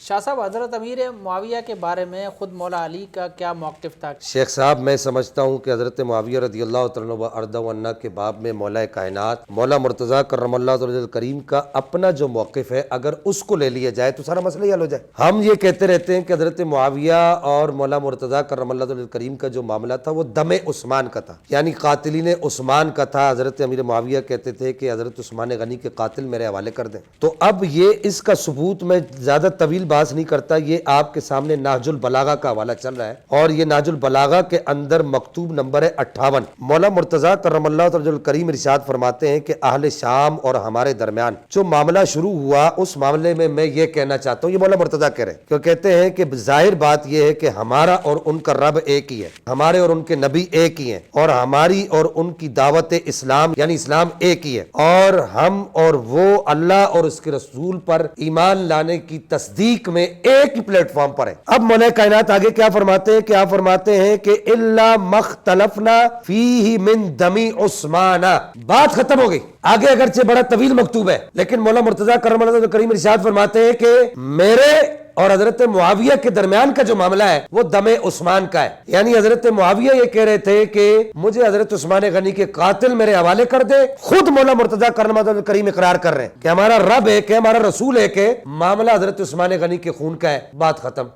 شاہ صاحب، حضرت امیر معاویہ کے بارے میں خود مولا علی کا کیا موقف تھا؟ شیخ صاحب، میں سمجھتا ہوں کہ حضرت معاویہ رضی اللہ تعالیٰ عنہ و ارضہ عنہ کے باب میں مولا کائنات مولا مرتضیٰ کرم اللہ تعالیٰ کریم کا اپنا جو موقف ہے، اگر اس کو لے لیا جائے تو سارا مسئلہ ہی حل ہو جائے۔ ہم یہ کہتے رہتے ہیں کہ حضرت معاویہ اور مولا مرتضیٰ کرم اللہ تعالیٰ کریم کا جو معاملہ تھا وہ دم عثمان کا تھا، یعنی قاتلین عثمان کا تھا۔ حضرت امیر معاویہ کہتے تھے کہ حضرت عثمان غنی کے قاتل میرے حوالے کر دیں۔ تو اب یہ اس کا ثبوت میں زیادہ طویل بحث نہیں کرتا، یہ آپ کے سامنے نہج البلاغہ کا حوالہ چل رہا ہے، اور یہ نہج البلاغہ کے اندر مکتوب نمبر ہے 58۔ مولا مرتضیٰ کرم اللہ تعالی الکریم ارشاد فرماتے ہیں کہ اہل شام اور ہمارے درمیان جو معاملہ شروع ہوا، اس معاملے میں یہ کہنا چاہتا ہوں، یہ مولا مرتضیٰ کہہ رہے ہیں، کہ کہتے ہیں کہ ظاہر بات یہ ہے کہ ہمارا اور ان کا رب ایک ہی ہے، ہمارے اور ان کے نبی ایک ہی ہیں، اور ہماری اور ان کی دعوت اسلام یعنی اسلام ایک ہی ہے، اور ہم اور وہ اللہ اور اس کے رسول پر ایمان لانے کی تصدیق میں ایک ہی پلیٹ فارم پر ہے۔ اب مولا کائنات آگے کیا فرماتے ہیں؟ کیا فرماتے ہیں کہ الا مختلفنا فیہ من دمی عثمان۔ بات ختم ہو گئی، آگے اگرچہ بڑا طویل مکتوب ہے، لیکن مولا مرتضیٰ کرم اللہ کریم ارشاد فرماتے ہیں کہ میرے اور حضرت معاویہ کے درمیان کا جو معاملہ ہے وہ دم عثمان کا ہے، یعنی حضرت معاویہ یہ کہہ رہے تھے کہ مجھے حضرت عثمان غنی کے قاتل میرے حوالے کر دے، خود مولا مرتضیٰ کرم اللہ کریم اقرار کر رہے ہیں کہ ہمارا رب ایک ہے، ہمارا رسول ایک ہے، معاملہ حضرت عثمان غنی کے خون کا ہے، بات ختم۔